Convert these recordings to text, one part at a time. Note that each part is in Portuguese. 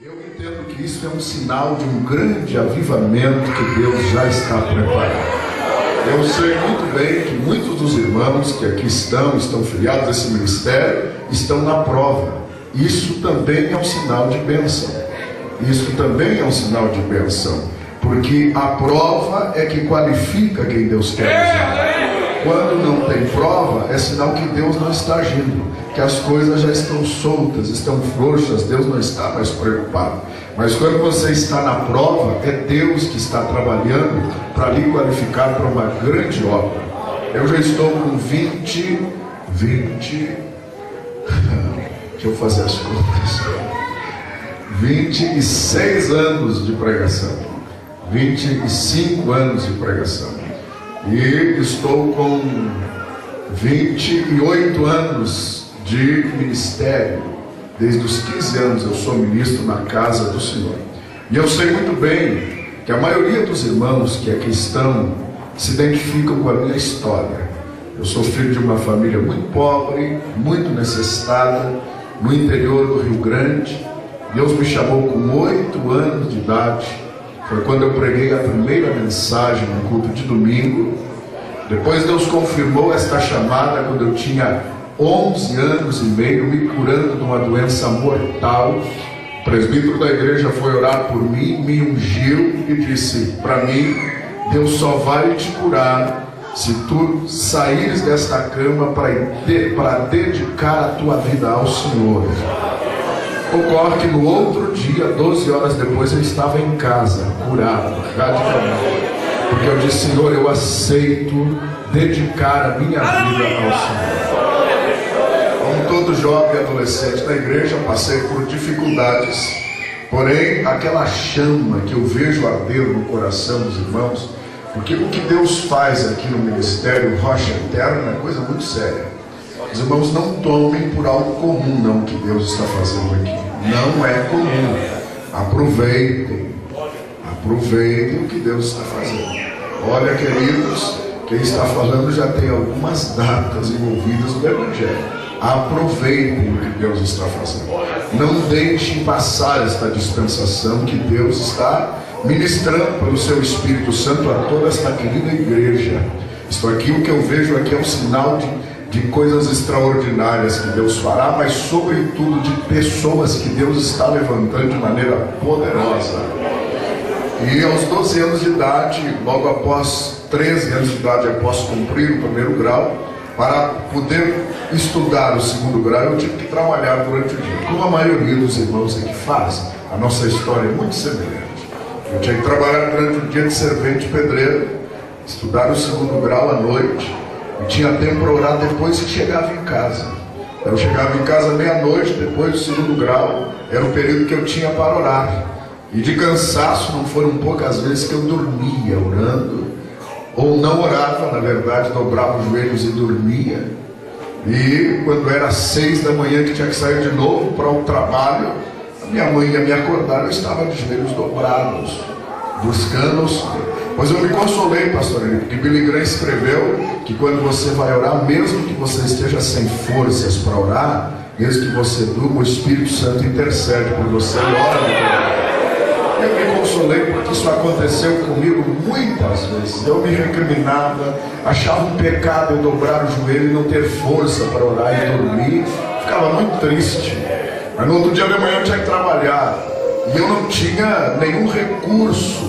Eu entendo que isso é um sinal de um grande avivamento que Deus já está preparando. Eu sei muito bem que muitos dos irmãos que aqui estão filiados a esse ministério, estão na prova. Isso também é um sinal de bênção. Isso também é um sinal de bênção. Porque a prova é que qualifica quem Deus quer usar. Quando não tem prova, é sinal que Deus não está agindo, que as coisas já estão soltas, estão frouxas, Deus não está mais preocupado. Mas quando você está na prova, é Deus que está trabalhando para lhe qualificar para uma grande obra. Eu já estou com 20, deixa eu fazer as contas, 26 anos de pregação, 25 anos de pregação. E estou com 28 anos de ministério. Desde os 15 anos eu sou ministro na casa do Senhor. E eu sei muito bem que a maioria dos irmãos que aqui estão se identificam com a minha história. Eu sou filho de uma família muito pobre, muito necessitada, no interior do Rio Grande. Deus me chamou com 8 anos de idade. Foi quando eu preguei a primeira mensagem no culto de domingo. Depois Deus confirmou esta chamada quando eu tinha 11 anos e meio, me curando de uma doença mortal. O presbítero da igreja foi orar por mim, me ungiu e disse para mim: Deus só vai te curar se tu saíres desta cama para dedicar a tua vida ao Senhor. Ocorre que no outro dia, 12 horas depois, eu estava em casa, curado, radicalmente. Porque eu disse: Senhor, eu aceito dedicar a minha vida ao Senhor. Como todo jovem e adolescente da igreja, passei por dificuldades. Porém, aquela chama que eu vejo arder no coração dos irmãos, porque o que Deus faz aqui no ministério Rocha Eterna é coisa muito séria. Os irmãos não tomem por algo comum não o que Deus está fazendo aqui. Não é comum. Aproveitem o que Deus está fazendo. Olha, queridos, quem está falando já tem algumas datas envolvidas no Evangelho. Aproveitem o que Deus está fazendo. Não deixem passar esta dispensação que Deus está ministrando pelo seu Espírito Santo a toda esta querida igreja. Isto aqui, o que eu vejo aqui é um sinal de coisas extraordinárias que Deus fará, mas sobretudo de pessoas que Deus está levantando de maneira poderosa. E aos 12 anos de idade, logo após 13 anos de idade, após cumprir o primeiro grau, para poder estudar o segundo grau, eu tive que trabalhar durante o dia, como a maioria dos irmãos aqui faz. A nossa história é muito semelhante. Eu tinha que trabalhar durante o dia de servente pedreiro, estudar o segundo grau à noite, e tinha tempo para orar depois que chegava em casa. Eu chegava em casa meia-noite, depois do segundo grau, era o período que eu tinha para orar. E de cansaço, não foram poucas vezes que eu dormia orando, ou não orava, na verdade, dobrava os joelhos e dormia. E quando era 6 da manhã que tinha que sair de novo para o trabalho, a minha mãe ia me acordar, eu estava de joelhos dobrados, buscando o Senhor. Pois eu me consolei, pastor Henrique, porque Billy Graham escreveu que quando você vai orar, mesmo que você esteja sem forças para orar, mesmo que você durma, o Espírito Santo intercede por você e ora. Eu me consolei porque isso aconteceu comigo muitas vezes. Eu me recriminava, achava um pecado eu dobrar o joelho e não ter força para orar e dormir. Ficava muito triste. Mas no outro dia de manhã eu tinha que trabalhar. E eu não tinha nenhum recurso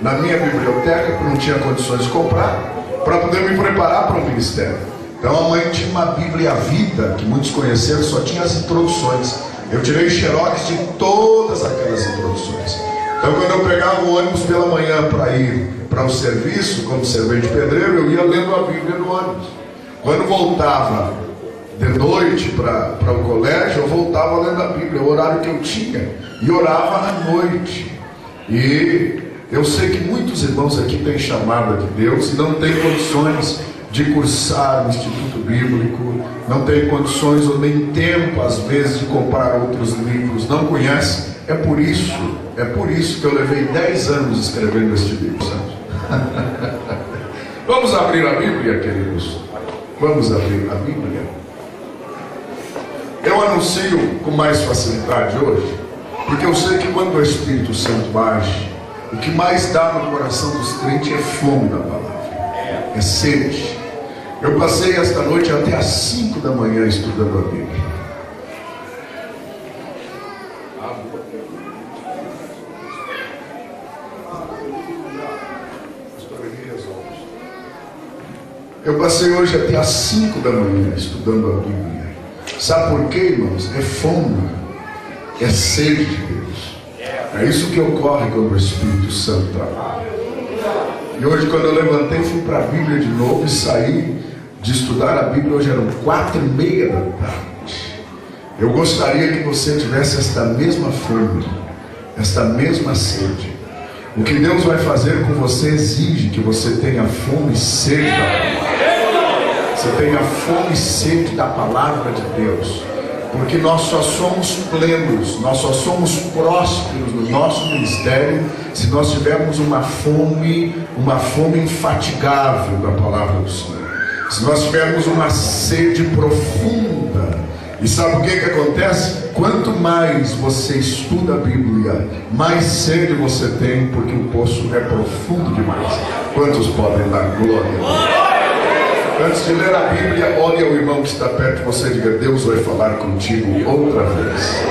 na minha biblioteca, porque não tinha condições de comprar, para poder me preparar para o ministério. Então a mãe tinha uma Bíblia Vida, que muitos conheceram, só tinha as introduções. Eu tirei xerox de todas aquelas introduções. Então quando eu pegava o ônibus pela manhã para ir para o serviço, como servente pedreiro, eu ia lendo a Bíblia no ônibus. Quando voltava de noite para o colégio, eu voltava lendo a Bíblia, o horário que eu tinha, e orava à noite. E eu sei que muitos irmãos aqui têm chamada de Deus e não têm condições de cursar no Instituto Bíblico, não tem condições ou nem tempo às vezes de comprar outros livros, não conhece. É por isso que eu levei 10 anos escrevendo este livro, sabe? Vamos abrir a Bíblia, queridos. Vamos abrir a Bíblia. Eu anuncio com mais facilidade hoje Porque eu sei que quando o Espírito Santo age, o que mais dá no coração dos crentes é fome da palavra, é sede. Eu passei esta noite até às 5 da manhã estudando a Bíblia. Eu passei hoje até às 5 da manhã estudando a Bíblia. Sabe por quê, irmãos? É fome, é sede de Deus. É isso que ocorre quando o Espírito Santo trabalha. E hoje, quando eu levantei, fui para a Bíblia de novo e saí de estudar a Bíblia. Hoje eram 4:30 da tarde. Eu gostaria que você tivesse esta mesma fome, esta mesma sede. O que Deus vai fazer com você exige que você tenha fome e sede da palavra. Você tenha fome e sede da palavra de Deus. Porque nós só somos plenos, nós só somos prósperos no nosso ministério se nós tivermos uma fome infatigável da palavra do Senhor. Se nós tivermos uma sede profunda. E sabe o que acontece? Quanto mais você estuda a Bíblia, mais sede você tem, porque o poço é profundo demais. Quantos podem dar glória a Deus? Antes de ler a Bíblia, olhe ao irmão que está perto de você e diga: Deus vai falar contigo outra vez.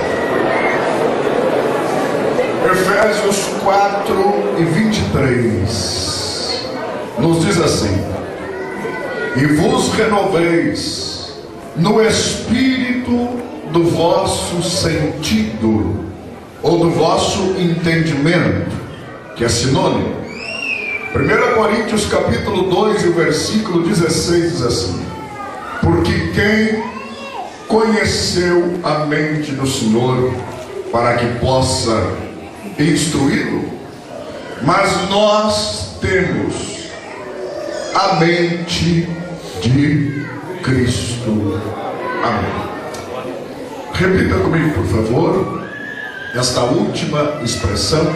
Efésios 4:23 nos diz assim: e vos renoveis no espírito do vosso sentido, ou do vosso entendimento, que é sinônimo. 1 Coríntios capítulo 2 e o versículo 16 diz assim: porque quem conheceu a mente do Senhor para que possa instruí-lo? Mas nós temos a mente de Cristo. Amém. Repita comigo, por favor, esta última expressão: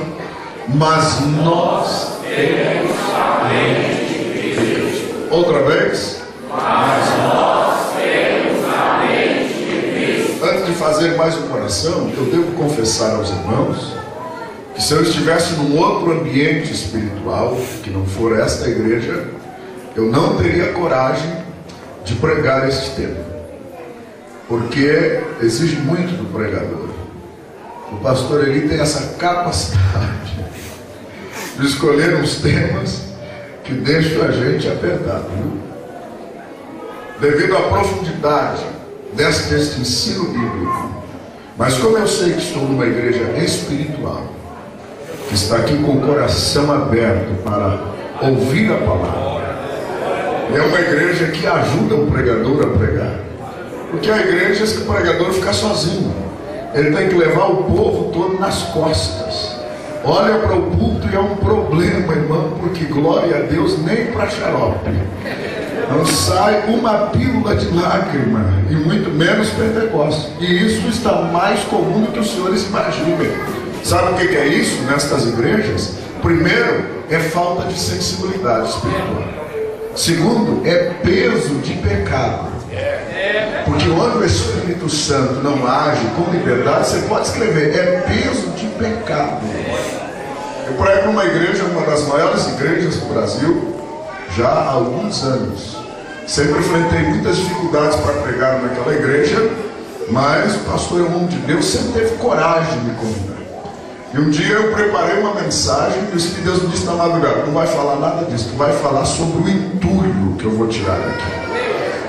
mas nós temos a mente de Cristo. Outra vez. Mas nós temos a mente de Cristo. Antes de fazer mais uma oração, eu devo confessar aos irmãos que se eu estivesse num outro ambiente espiritual, que não for esta igreja, eu não teria coragem de pregar este tema, porque exige muito do pregador. O pastor Eli tem essa capacidade de escolher uns temas que deixam a gente apertado, viu? Devido à profundidade deste ensino bíblico. Mas como eu sei que estou numa igreja espiritual, que está aqui com o coração aberto para ouvir a palavra, é uma igreja que ajuda o pregador a pregar. Porque há igrejas que o pregador fica sozinho, ele tem que levar o povo todo nas costas. Olha para o púlpito e é um problema, irmão, porque glória a Deus, nem para xarope não sai uma pílula de lágrima, e muito menos Pentecostes. E isso está mais comum do que os senhores imaginam. Sabe o que é isso nestas igrejas? Primeiro, é falta de sensibilidade espiritual. Segundo, é peso de pecado. Porque onde o Espírito Santo não age com liberdade, você pode escrever: é peso de pecado. Eu prego numa igreja, uma das maiores igrejas do Brasil, já há alguns anos. Sempre enfrentei muitas dificuldades para pregar naquela igreja, mas o pastor é um homem de Deus, sempre teve coragem de me convidar. E um dia eu preparei uma mensagem e o Espírito de Deus me disse na madrugada: não vai falar nada disso, tu vai falar sobre o entulho que eu vou tirar daqui.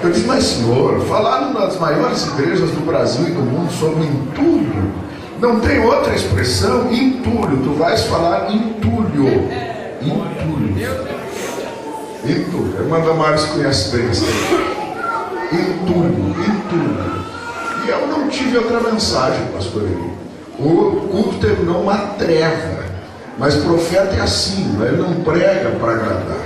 Eu disse: mas senhor, falar numa das maiores igrejas do Brasil e do mundo sobre entulho, não tem outra expressão? Entulho, tu vais falar entulho. Entulho. Entulho. A irmã Damares conhece bem isso. Entulho. E eu não tive outra mensagem, pastor Eli. O culto terminou uma treva. Mas profeta é assim, ele não prega para agradar.